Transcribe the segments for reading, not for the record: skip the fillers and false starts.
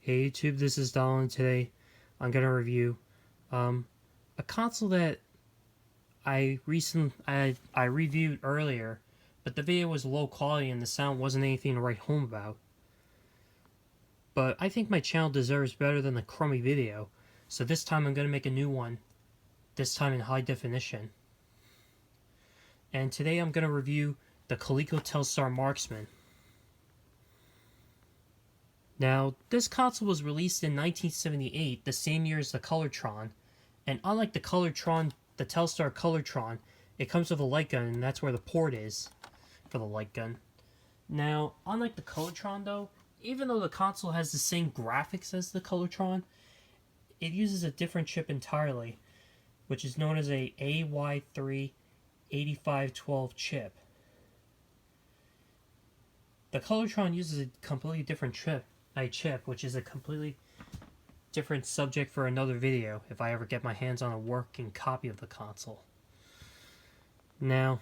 Hey YouTube, this is Donald, and today I'm gonna review a console that I reviewed earlier, but the video was low quality and the sound wasn't anything to write home about. But I think my channel deserves better than the crummy video, so this time I'm gonna make a new one, this time in high definition. And today I'm gonna review the Coleco Telstar Marksman. Now, this console was released in 1978, the same year as the Colortron, and unlike the Colortron, the Telstar Colortron, it comes with a light gun, and that's where the port is for the light gun. Now, unlike the Colortron though, even though the console has the same graphics as the Colortron, it uses a different chip entirely, which is known as a AY3-8512 chip. The Colortron uses a completely different chip, which is a completely different subject for another video if I ever get my hands on a working copy of the console. Now,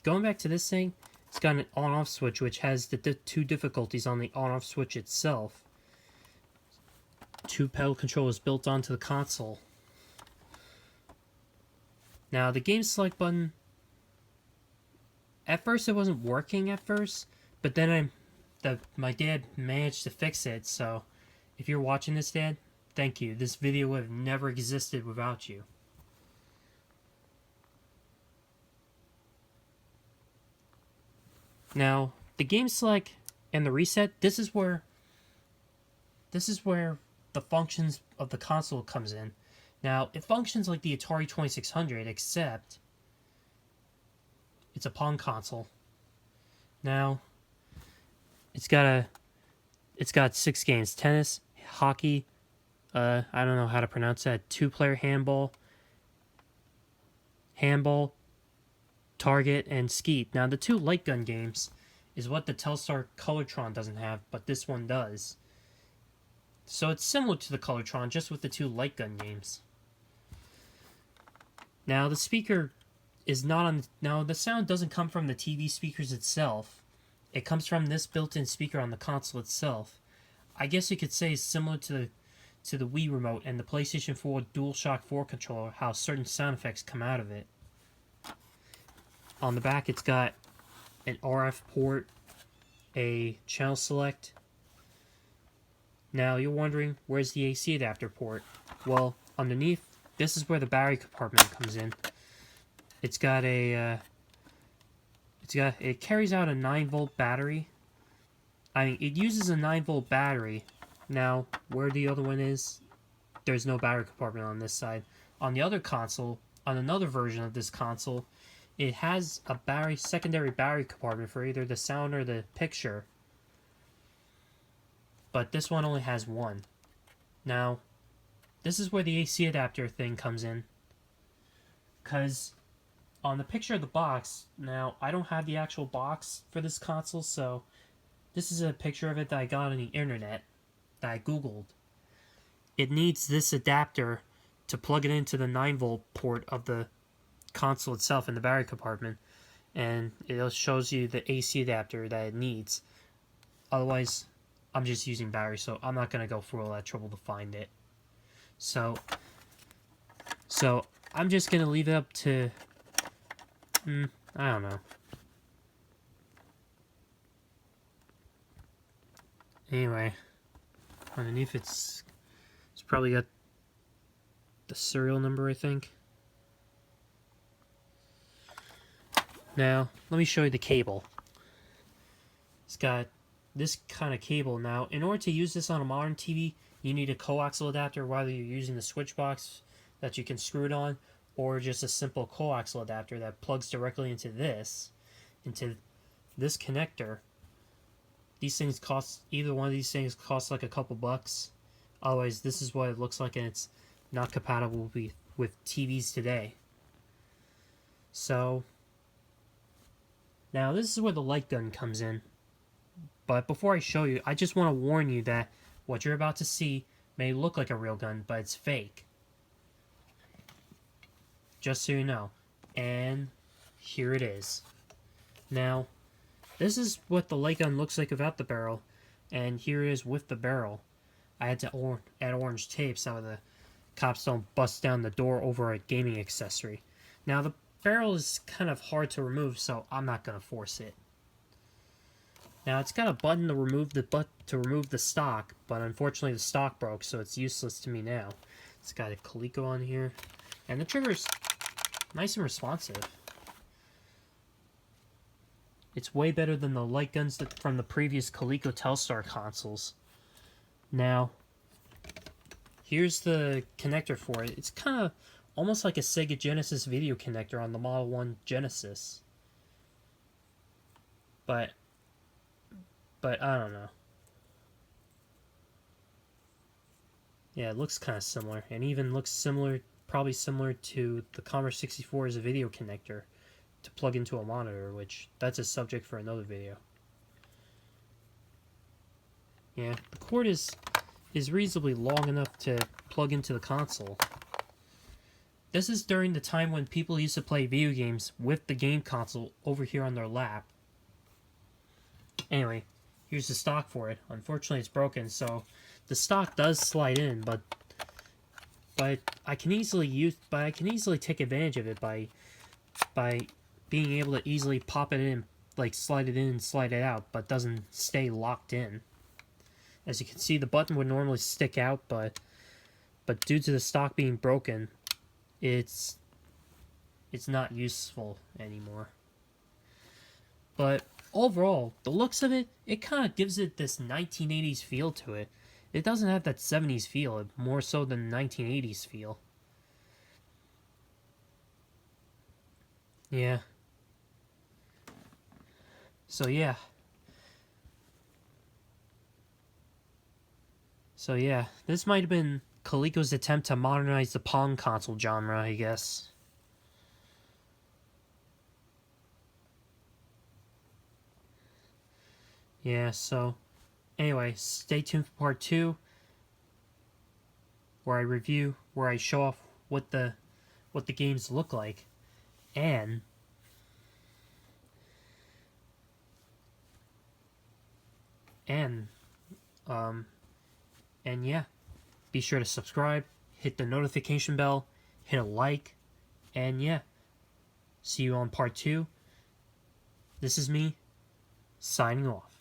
going back to this thing, it's got an on-off switch which has the two difficulties on the on-off switch itself. Two pedal controllers built onto the console. Now, the game select button, at first it wasn't working at first, but then my dad managed to fix it, so if you're watching this, Dad, thank you. This video would have never existed without you. Now, the game select and the reset, this is where the functions of the console comes in. Now, it functions like the Atari 2600, except it's a Pong console. Now, it's got 6 games: tennis, hockey, I don't know how to pronounce that, 2-player handball, target, and skeet. Now, the 2 light gun games is what the Telstar Colortron doesn't have, but this one does. So it's similar to the Colortron, just with the 2 light gun games. Now, the speaker is not on. Now, the sound doesn't come from the TV speakers itself. It comes from this built-in speaker on the console itself. I guess you could say it's similar to the Wii remote and the PlayStation 4 DualShock 4 controller, how certain sound effects come out of it. On the back, it's got an RF port, a channel select. Now, you're wondering, where's the AC adapter port? Well, underneath, this is where the battery compartment comes in. It carries out a 9-volt battery. I mean, it uses a 9-volt battery. Now, where the other one is, there's no battery compartment on this side. On the other console, on another version of this console, it has a secondary battery compartment for either the sound or the picture. But this one only has one. Now, this is where the AC adapter thing comes in. Because on the picture of the box, now, I don't have the actual box for this console, so this is a picture of it that I got on the internet, that I googled. It needs this adapter to plug it into the 9-volt port of the console itself in the battery compartment, and it shows you the AC adapter that it needs. Otherwise, I'm just using battery, so I'm not going to go through all that trouble to find it. So I'm just going to leave it up to I don't know. Anyway, underneath it's probably got the serial number, I think. Now, let me show you the cable. It's got this kind of cable. Now, in order to use this on a modern TV, you need a coaxial adapter, whether you're using the switch box that you can screw it on, or just a simple coaxial adapter that plugs directly into this connector. These things cost, either one of these things costs like a couple bucks. Otherwise, this is what it looks like, and it's not compatible with TVs today. So, now this is where the light gun comes in. But before I show you, I just want to warn you that what you're about to see may look like a real gun, but it's fake. Just so you know. And here it is. Now, this is what the light gun looks like without the barrel, and here it is with the barrel. I had to add orange tape so the cops don't bust down the door over a gaming accessory. Now the barrel is kind of hard to remove, so I'm not going to force it. Now it's got a button to remove the stock, but unfortunately the stock broke, so it's useless to me now. It's got a Coleco on here, and the trigger's nice and responsive. It's way better than the light guns from the previous Coleco Telstar consoles. Now, here's the connector for it. It's kind of almost like a Sega Genesis video connector on the Model 1 Genesis. But I don't know. Yeah, it looks kind of similar, and even looks similar, probably similar to the Commodore 64 as a video connector to plug into a monitor, which that's a subject for another video. Yeah, the cord is reasonably long enough to plug into the console. This is during the time when people used to play video games with the game console over here on their lap. Anyway, here's the stock for it. Unfortunately, it's broken, so the stock does slide in, but I can easily take advantage of it by being able to easily pop it in, like slide it in and slide it out, but doesn't stay locked in. As you can see, the button would normally stick out, but due to the stock being broken, it's not useful anymore. But overall, the looks of it, it kind of gives it this 1980s feel to it. It doesn't have that 70s feel, more so than 1980s feel. Yeah. So yeah. This might have been Coleco's attempt to modernize the Pong console genre, I guess. Yeah, so anyway, stay tuned for part 2, where I show off what the games look like, and yeah, be sure to subscribe, hit the notification bell, hit a like, and yeah, see you on part 2. This is me, signing off.